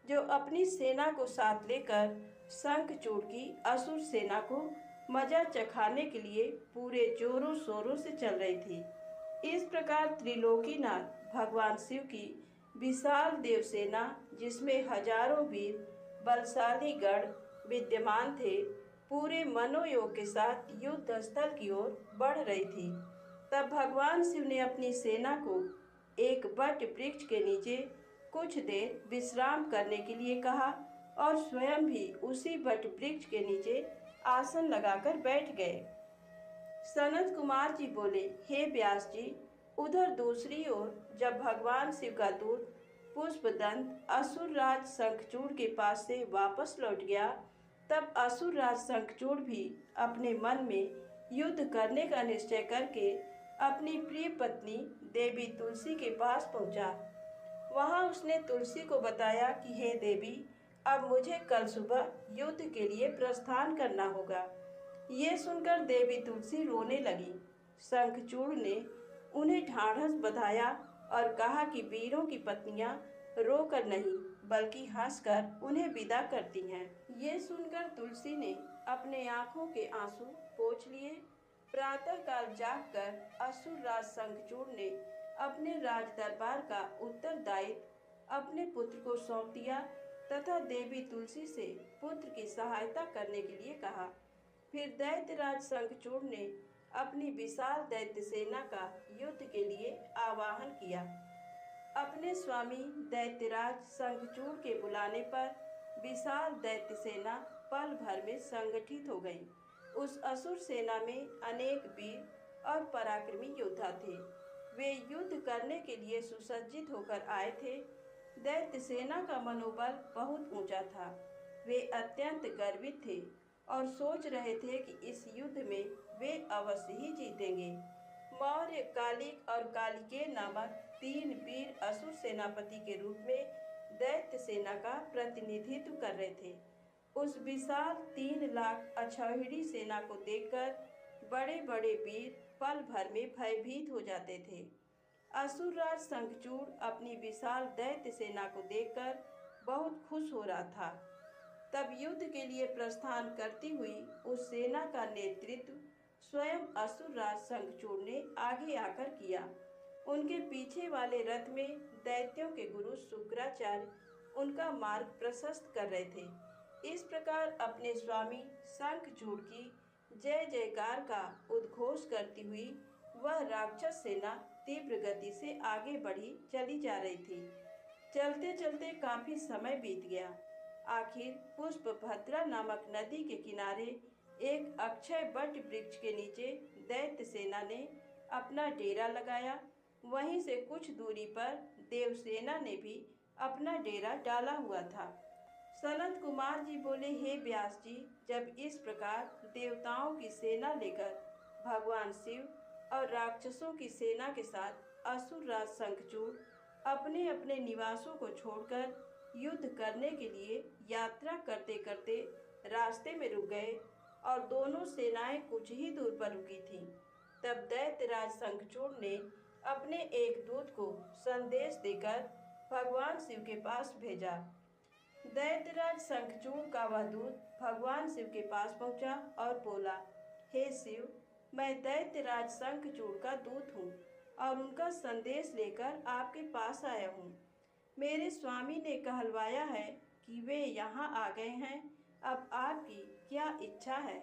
जो अपनी सेना को साथ लेकर शंखचूड़ की असुर सेना को मजा चखाने के लिए पूरे जोरों शोरों से चल रही थी। इस प्रकार त्रिलोकीनाथ भगवान शिव की विशाल देव सेना, जिसमें हजारों वीर बलशाली गण विद्यमान थे, पूरे मनोयोग के साथ युद्ध स्थल की ओर बढ़ रही थी। तब भगवान शिव ने अपनी सेना को एक वट वृक्ष के नीचे कुछ देर विश्राम करने के लिए कहा और स्वयं भी उसी वट वृक्ष के नीचे आसन लगाकर बैठ गए। सनत कुमार जी बोले, हे व्यास जी, उधर दूसरी ओर जब भगवान शिव का दूत पुष्पदंत असुरराज शंखचूड़ के पास से वापस लौट गया, तब असुरराज शंखचूड़ भी अपने मन में युद्ध करने का निश्चय करके अपनी प्रिय पत्नी देवी तुलसी के पास पहुंचा। वहां उसने तुलसी को बताया कि हे देवी, अब मुझे कल सुबह युद्ध के लिए प्रस्थान करना होगा। ये सुनकर देवी तुलसी रोने लगी। शंखचूड़ ने उन्हें ढाढ़स बंधाया और कहा कि वीरों की पत्नियां रोकर नहीं बल्कि हंसकर उन्हें विदा करती हैं। ये सुनकर तुलसी ने अपने आंखों के आंसू पोंछ लिए। प्रातःकाल जागकर असुरराज शंखचूड़ ने अपने राज दरबार का उत्तरदायित्व अपने पुत्र को सौंप दिया तथा देवी तुलसी से पुत्र की सहायता करने के लिए कहा। फिर दैत्यराज शंखचूड़ ने अपनी विशाल दैत्य सेना का युद्ध के लिए आवाहन किया। अपने स्वामी दैत्यराज शंखचूड़ के बुलाने पर विशाल दैत्य सेना पल भर में संगठित हो गई। उस असुर सेना में अनेक वीर और पराक्रमी योद्धा थे। वे युद्ध करने के लिए सुसज्जित होकर आए थे। दैत्य सेना का मनोबल बहुत ऊंचा था। वे अत्यंत गर्वित थे और सोच रहे थे कि इस युद्ध में वे अवश्य ही जीतेंगे। मौर्य, कालिक और कालिकेय नामक 3 वीर असुर सेनापति के रूप में दैत्य सेना का प्रतिनिधित्व कर रहे थे। उस विशाल 3 लाख अक्षौहिणी सेना को देखकर बड़े बड़े वीर पल भर में भयभीत हो जाते थे। असुरराज शंखचूड़ अपनी विशाल दैत्य सेना को देखकर बहुत खुश हो रहा था। तब युद्ध के लिए प्रस्थान करती हुई उस सेना का नेतृत्व स्वयं असुरराज शंखचूड़ ने आगे आकर किया। उनके पीछे वाले रथ में दैत्यों के गुरु शुक्राचार्य उनका मार्ग प्रशस्त कर रहे थे। इस प्रकार अपने स्वामी शंखचूड़ की जय जयकार का उद्घोष करती हुई वह राक्षस सेना तीव्र गति से आगे बढ़ी चली जा रही थी। चलते चलते काफी समय बीत गया। आखिर पुष्पभद्रा नामक नदी के किनारे एक अक्षय वट वृक्ष के नीचे दैत्य सेना ने अपना डेरा लगाया। वहीं से कुछ दूरी पर देवसेना ने भी अपना डेरा डाला हुआ था। सनत कुमार जी बोले, हे व्यास जी, जब इस प्रकार देवताओं की सेना लेकर भगवान शिव और राक्षसों की सेना के साथ असुरराज शंखचूड़ अपने अपने निवासों को छोड़कर युद्ध करने के लिए यात्रा करते करते रास्ते में रुक गए और दोनों सेनाएं कुछ ही दूर पर रुकी थीं। तब दैत्यराज शंखचूड़ ने अपने एक दूत को संदेश देकर भगवान शिव के पास भेजा। दैत्यराज शंखचूड़ का वह दूत भगवान शिव के पास पहुंचा और बोला, हे शिव, मैं दैत्यराज शंखचूड़ का दूत हूँ और उनका संदेश लेकर आपके पास आया हूँ। मेरे स्वामी ने कहलवाया है कि वे यहाँ आ गए हैं। अब आपकी क्या इच्छा है?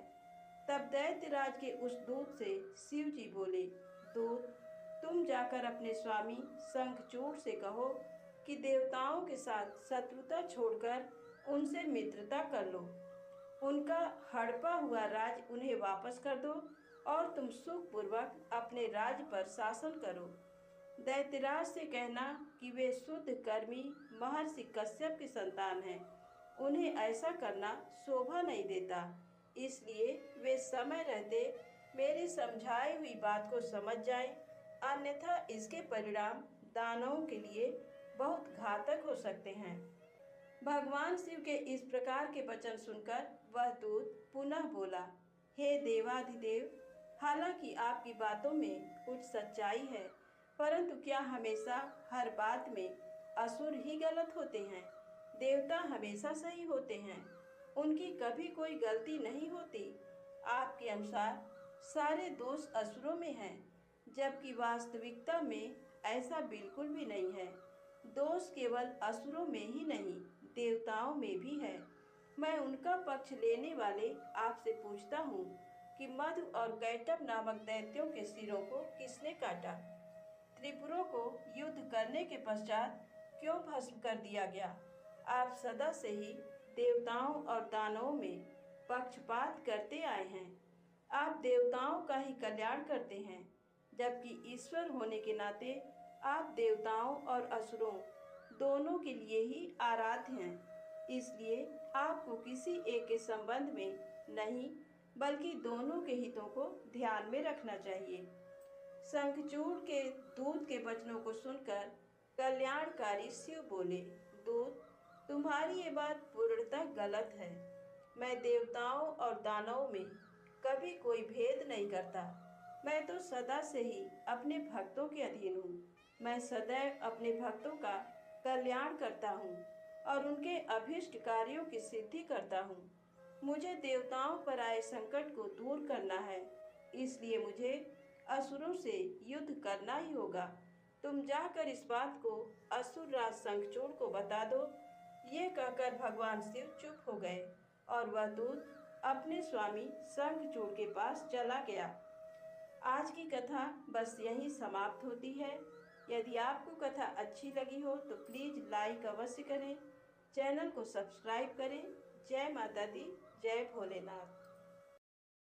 तब दैत्यराज के उस दूत से शिव जी बोले, दूत, तुम जाकर अपने स्वामी शंखचूड़ से कहो कि देवताओं के साथ शत्रुता छोड़कर उनसे मित्रता कर लो। उनका हड़पा हुआ राज उन्हें वापस कर दो और तुम सुखपूर्वक अपने राज्य पर शासन करो। दैत्यराज से कहना कि वे शुद्ध कर्मी महर्षि कश्यप की संतान हैं। उन्हें ऐसा करना शोभा नहीं देता, इसलिए वे समय रहते मेरी समझाई हुई बात को समझ जाएं, अन्यथा इसके परिणाम दानवों के लिए बहुत घातक हो सकते हैं। भगवान शिव के इस प्रकार के वचन सुनकर वह दूत पुनः बोला, हे देवाधिदेव, हालांकि आपकी बातों में कुछ सच्चाई है, परंतु क्या हमेशा हर बात में असुर ही गलत होते हैं? देवता हमेशा सही होते हैं, उनकी कभी कोई गलती नहीं होती। आपके अनुसार सारे दोष असुरों में हैं, जबकि वास्तविकता में ऐसा बिल्कुल भी नहीं है। दोष केवल असुरों में ही नहीं, देवताओं में भी है। मैं उनका पक्ष लेने वाले आपसे पूछता हूँ कि मधु और कैटभ नामक दैत्यों के सिरों को किसने काटा? त्रिपुरों को युद्ध करने के पश्चात क्यों भस्म कर दिया गया? आप सदा से ही देवताओं और दानवों में पक्षपात करते आए हैं। आप देवताओं का ही कल्याण करते हैं, जबकि ईश्वर होने के नाते आप देवताओं और असुरों दोनों के लिए ही आराध्य हैं। इसलिए आपको किसी एक के संबंध में नहीं, बल्कि दोनों के हितों को ध्यान में रखना चाहिए। शंखचूड़ के दूत के वचनों को सुनकर कल्याणकारी शिव बोले, दूत, तुम्हारी ये बात पूर्णतः गलत है। मैं देवताओं और दानवों में कभी कोई भेद नहीं करता। मैं तो सदा से ही अपने भक्तों के अधीन हूँ। मैं सदैव अपने भक्तों का कल्याण करता हूँ और उनके अभीष्ट कार्यों की सिद्धि करता हूँ। मुझे देवताओं पर आए संकट को दूर करना है, इसलिए मुझे असुरों से युद्ध करना ही होगा। तुम जाकर इस बात को असुर राज शंखचूड़ को बता दो। ये कहकर भगवान शिव चुप हो गए और वह दूत अपने स्वामी शंखचूड़ के पास चला गया। आज की कथा बस यहीं समाप्त होती है। यदि आपको कथा अच्छी लगी हो तो प्लीज़ लाइक अवश्य करें, चैनल को सब्सक्राइब करें। जय माता दी, जय भोलेनाथ।